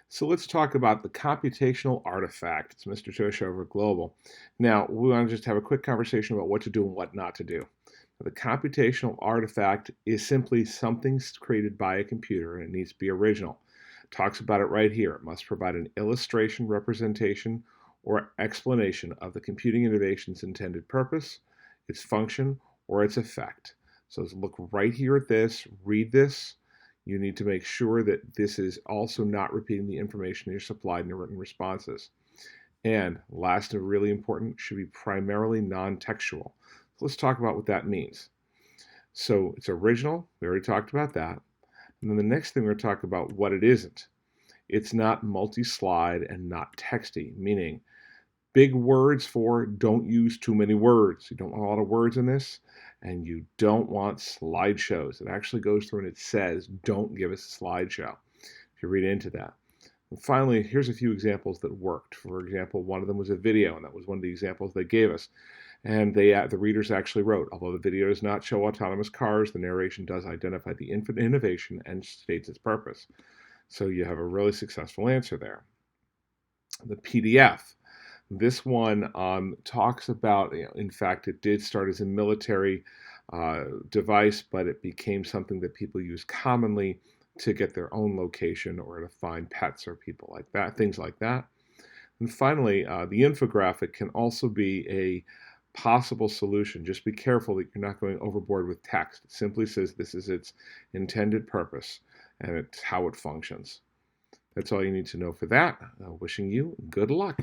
So let's talk about the computational artifact. It's Mr. Tosh over Global. Now, we want to just have a quick conversation about what to do and what not to do. The computational artifact is simply something created by a computer, and it needs to be original. It talks about it right here. It must provide an illustration, representation, or explanation of the computing innovation's intended purpose, its function, or its effect. So let's look right here at this, read this. You need to make sure that this is also not repeating the information you're supplied in your written responses. And last and really important, should be primarily non-textual. So let's talk about what that means. So it's original. We already talked about that. And then the next thing we're going to talk about what it isn't. It's not multi-slide and not texty, meaning big words for don't use too many words. You don't want a lot of words in this, and you don't want slideshows. It actually goes through and it says, don't give us a slideshow if you read into that. And finally, here's a few examples that worked. For example, one of them was a video, and that was one of the examples they gave us. And the readers actually wrote, although the video does not show autonomous cars, the narration does identify the innovation and states its purpose. So you have a really successful answer there. The PDF. This one talks about, in fact, it did start as a military device, but it became something that people use commonly to get their own location or to find pets or people like that, things like that. And finally, the infographic can also be a possible solution. Just be careful that you're not going overboard with text. It simply says this is its intended purpose and it's how it functions. That's all you need to know for that. Wishing you good luck.